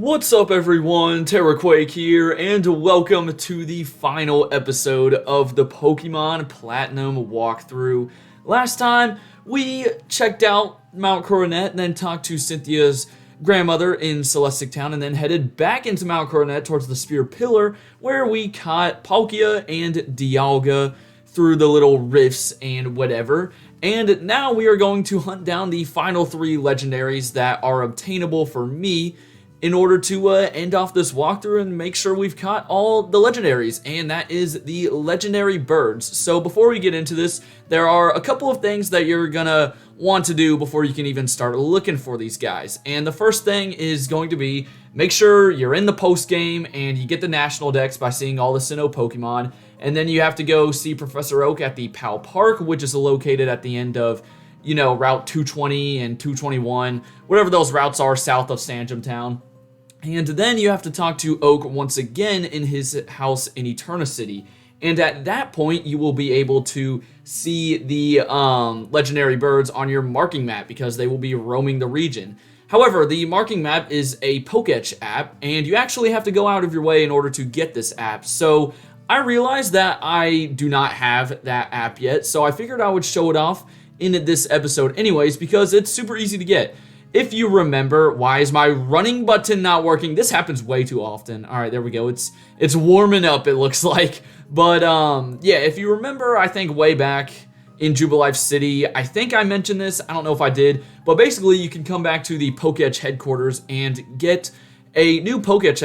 What's up everyone, TerraQuake here, and welcome to the final episode of the Pokemon Platinum walkthrough. Last time, we checked out Mount Coronet and then talked to Cynthia's grandmother in Celestic Town and then headed back into Mount Coronet towards the Spear Pillar where we caught Palkia and Dialga through the little rifts and whatever. And now we are going to hunt down the final three legendaries that are obtainable for me in order to end off this walkthrough and make sure we've caught all the legendaries, and that is the legendary birds. So before we get into this, there are a couple of things that you're gonna want to do before you can even start looking for these guys. And the first thing is going to be make sure you're in the post game and you get the national dex by seeing all the Sinnoh Pokemon, and then you have to go see Professor Oak at the PAL Park, which is located at the end of, you know, Route 220 and 221, whatever those routes are south of Sandgem Town. And then you have to talk to Oak once again in his house in Eternicity. And at that point, you will be able to see the legendary birds on your marking map because they will be roaming the region. However, the marking map is a Poketch app, and you actually have to go out of your way in order to get this app. So I realized that I do not have that app yet, so I figured I would show it off in this episode anyways because it's super easy to get. If you remember, why is my running button not working? This happens way too often. All right, there we go. It's warming up, it looks like. But yeah, if you remember, I think way back in Jubilife City, I think I mentioned this. I don't know if I did, but basically you can come back to the Poketch headquarters and get a new Poketch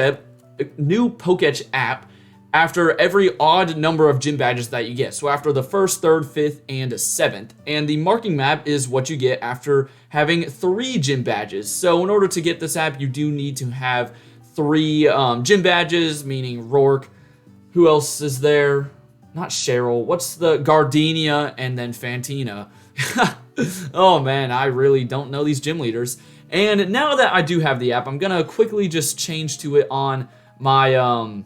app after every odd number of gym badges that you get. So after the 1st, 3rd, 5th, and 7th. And the marking map is what you get after having 3 gym badges. So in order to get this app, you do need to have 3 gym badges, meaning Rourke. Who else is there? Not Cheryl. What's the Gardenia and then Fantina? Oh man, I really don't know these gym leaders. And now that I do have the app, I'm gonna quickly just change to it on my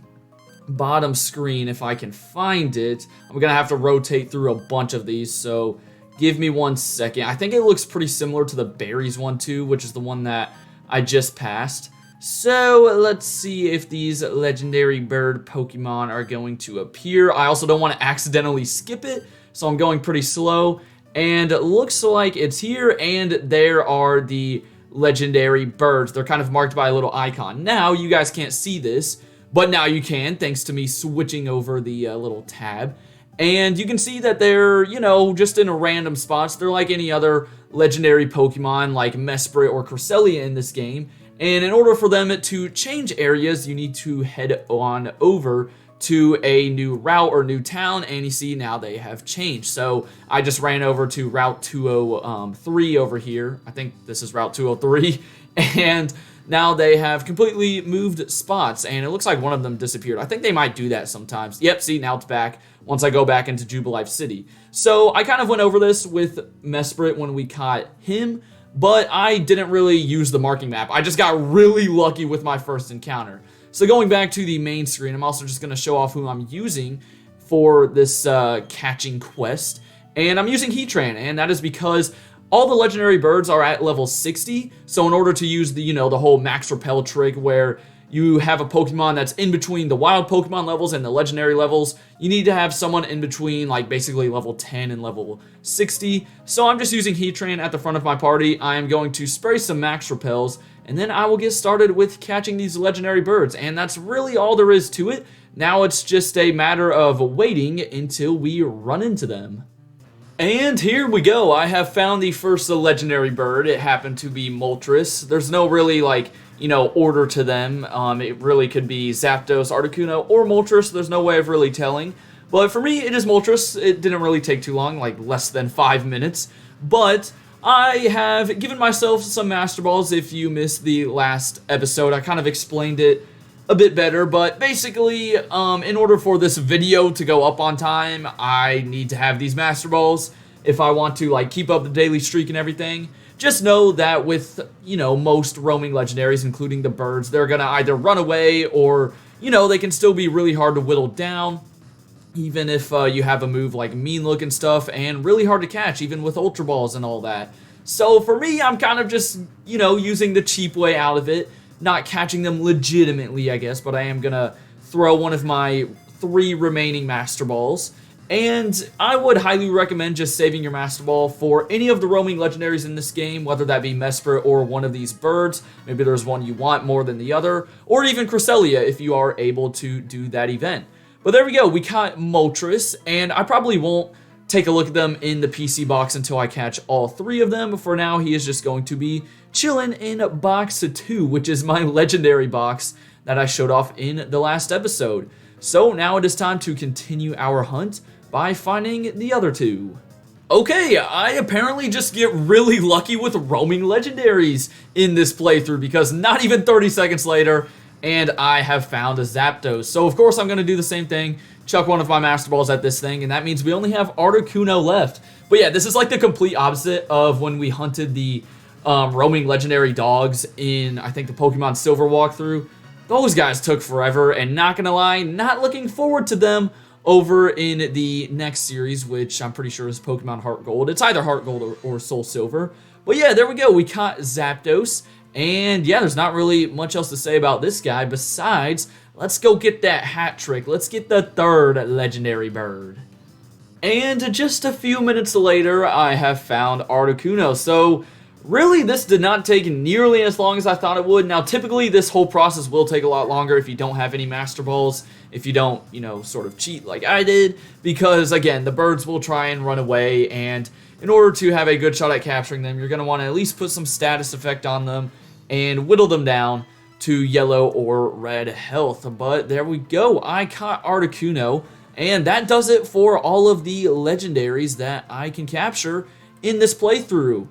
bottom screen if I can find it. I'm gonna have to rotate through a bunch of these, so give me 1 second. I think it looks pretty similar to the berries one too, which is the one that I just passed. So let's see if these legendary bird Pokemon are going to appear. I also don't want to accidentally skip it, so I'm going pretty slow. And it looks like it's here, and there are the legendary birds. They're kind of marked by a little icon. Now you guys can't see this, but now you can, thanks to me switching over the little tab. And you can see that they're, you know, just in random spots. They're like any other legendary Pokemon like Mesprit or Cresselia in this game. And in order for them to change areas, you need to head on over to a new route or new town, and you see now they have changed. So I just ran over to Route 203 over here. I think this is Route 203. And now they have completely moved spots, and it looks like one of them disappeared. I think they might do that sometimes. Yep, see, now it's back once I go back into Jubilife City. So I kind of went over this with Mesprit when we caught him, but I didn't really use the marking map. I just got really lucky with my first encounter. So going back to the main screen, I'm also just going to show off who I'm using for this catching quest. And I'm using Heatran, and that is because all the legendary birds are at level 60, so in order to use the, you know, the whole max repel trick where you have a Pokemon that's in between the wild Pokemon levels and the legendary levels, you need to have someone in between, like basically level 10 and level 60. So I'm just using Heatran at the front of my party. I am going to spray some max repels, and then I will get started with catching these legendary birds, and that's really all there is to it. Now it's just a matter of waiting until we run into them. And here we go. I have found the first legendary bird. It happened to be Moltres. There's no really, like, you know, order to them. It really could be Zapdos, Articuno, or Moltres. There's no way of really telling. But for me, it is Moltres. It didn't really take too long, like less than 5 minutes. But I have given myself some Master Balls. If you missed the last episode, I kind of explained it a bit better, but basically, in order for this video to go up on time, I need to have these Master Balls if I want to, like, keep up the daily streak and everything. Just know that with, you know, most roaming legendaries, including the birds, they're gonna either run away or, you know, they can still be really hard to whittle down, even if you have a move like Mean Look and stuff, and really hard to catch, even with Ultra Balls and all that. So for me, I'm kind of just, you know, using the cheap way out of it. not catching them legitimately, I guess, but I am going to throw one of my 3 remaining Master Balls. And I would highly recommend just saving your Master Ball for any of the roaming legendaries in this game, whether that be Mesprit or one of these birds. Maybe there's one you want more than the other, or even Cresselia if you are able to do that event. But there we go, we caught Moltres, and I probably won't take a look at them in the PC box until I catch all 3 of them. For now, he is just going to be chilling in box 2, which is my legendary box that I showed off in the last episode. So now it is time to continue our hunt by finding the other 2. Okay, I apparently just get really lucky with roaming legendaries in this playthrough, because not even 30 seconds later, and I have found a Zapdos. So of course I'm going to do the same thing, chuck one of my Master Balls at this thing, and that means we only have Articuno left. But yeah, this is like the complete opposite of when we hunted the roaming legendary dogs in, I think, the Pokemon Silver walkthrough. Those guys took forever, and not gonna lie, not looking forward to them over in the next series, which I'm pretty sure is Pokemon Heart Gold. It's either Heart Gold or Soul Silver. But yeah, there we go. We caught Zapdos. And yeah, there's not really much else to say about this guy besides, let's go get that hat trick. Let's get the 3rd legendary bird. And just a few minutes later, I have found Articuno. So really, this did not take nearly as long as I thought it would. Now, typically, this whole process will take a lot longer if you don't have any Master Balls, if you don't, you know, sort of cheat like I did, because, again, the birds will try and run away, and in order to have a good shot at capturing them, you're going to want to at least put some status effect on them and whittle them down to yellow or red health. But there we go, I caught Articuno, and that does it for all of the legendaries that I can capture in this playthrough,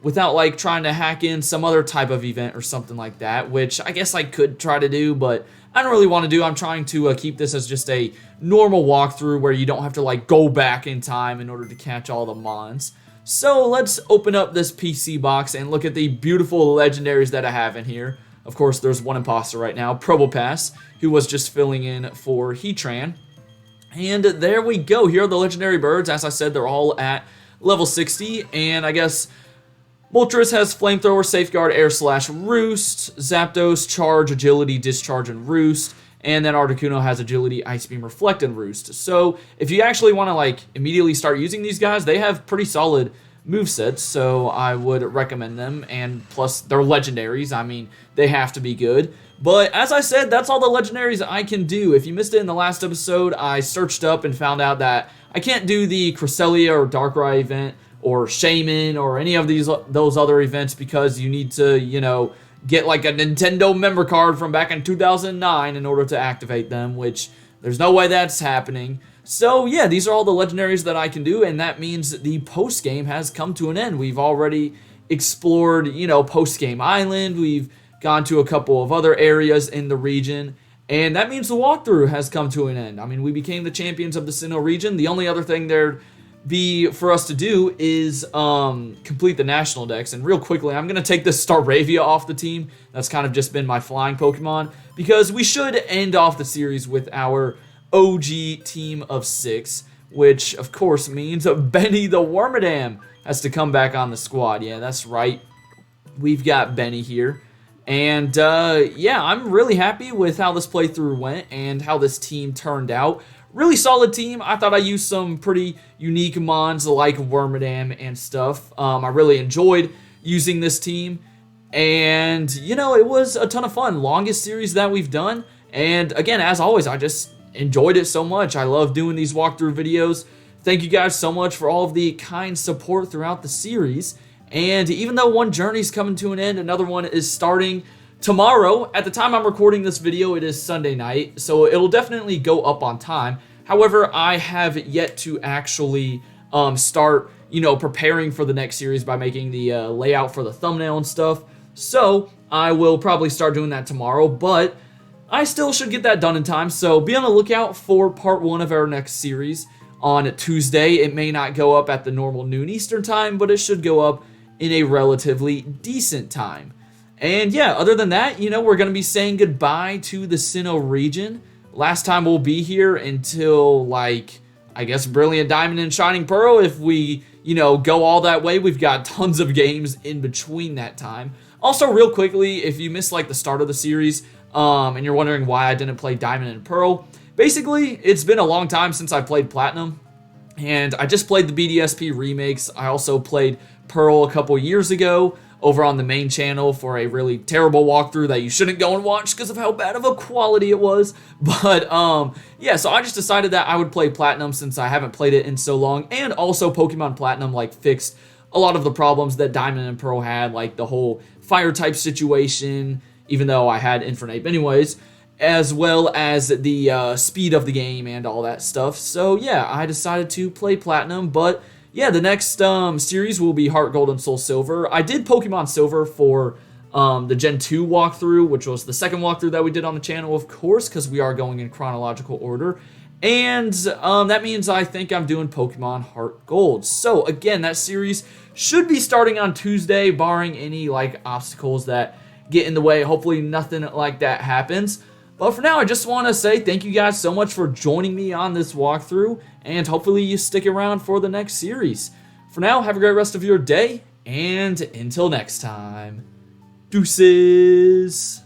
without like trying to hack in some other type of event or something like that, which I guess I could try to do, but I don't really want to do. I'm trying to keep this as just a normal walkthrough where you don't have to like go back in time in order to catch all the mons. So let's open up this PC box and look at the beautiful legendaries that I have in here. Of course, there's one imposter right now, Probopass, who was just filling in for Heatran. And there we go. Here are the legendary birds. As I said, they're all at level 60, and I guess Moltres has Flamethrower, Safeguard, Air Slash, Roost. Zapdos, Charge, Agility, Discharge, and Roost. And then Articuno has Agility, Ice Beam, Reflect, and Roost. So if you actually want to like immediately start using these guys, they have pretty solid movesets, so I would recommend them. And plus, they're legendaries. I mean, they have to be good. But as I said, that's all the legendaries I can do. If you missed it in the last episode, I searched up and found out that I can't do the Cresselia or Darkrai event, or Shaman, or any of those other events, because you need to, you know, get like a Nintendo member card from back in 2009 in order to activate them, which there's no way that's happening. So yeah, these are all the legendaries that I can do, and that means the post-game has come to an end. We've already explored, you know, post-game island, we've gone to a couple of other areas in the region, and that means the walkthrough has come to an end. I mean, we became the champions of the Sinnoh region. The only other thing there'd be for us to do is complete the national decks. And real quickly, I'm going to take this Staravia off the team. That's kind of just been my flying Pokemon, because we should end off the series with our OG team of 6, which of course means Benny the Wormadam has to come back on the squad. Yeah, that's right. We've got Benny here. And yeah, I'm really happy with how this playthrough went and how this team turned out. Really solid team. I thought I used some pretty unique mons like Wormadam and stuff. I really enjoyed using this team. And, you know, it was a ton of fun. Longest series that we've done. And again, as always, I just enjoyed it so much. I love doing these walkthrough videos. Thank you guys so much for all of the kind support throughout the series. And even though one journey's coming to an end, another one is starting tomorrow. At the time I'm recording this video, it is Sunday night, so it'll definitely go up on time. However, I have yet to actually start, you know, preparing for the next series by making the layout for the thumbnail and stuff. So I will probably start doing that tomorrow, but I still should get that done in time. So be on the lookout for part 1 of our next series on Tuesday. It may not go up at the normal noon Eastern time, but it should go up in a relatively decent time. And yeah, other than that, you know, we're going to be saying goodbye to the Sinnoh region. Last time we'll be here until, like, I guess Brilliant Diamond and Shining Pearl. If we, you know, go all that way, we've got tons of games in between that time. Also, real quickly, if you missed like the start of the series, and you're wondering why I didn't play Diamond and Pearl, basically, it's been a long time since I played Platinum, and I just played the BDSP remakes. I also played Pearl a couple years ago over on the main channel for a really terrible walkthrough that you shouldn't go and watch because of how bad of a quality it was. But yeah, so I just decided that I would play Platinum since I haven't played it in so long, and also Pokemon Platinum like fixed a lot of the problems that Diamond and Pearl had, like the whole fire type situation, even though I had Infernape anyways, as well as the speed of the game and all that stuff. So yeah, I decided to play Platinum, but yeah, the next series will be Heart Gold and Soul Silver. I did Pokemon Silver for the Gen 2 walkthrough, which was the second walkthrough that we did on the channel, of course, because we are going in chronological order. And that means I think I'm doing Pokemon Heart Gold. So again, that series should be starting on Tuesday, barring any like obstacles that get in the way. Hopefully nothing like that happens. But for now, I just want to say thank you guys so much for joining me on this walkthrough, and hopefully you stick around for the next series. For now, have a great rest of your day, and until next time, deuces!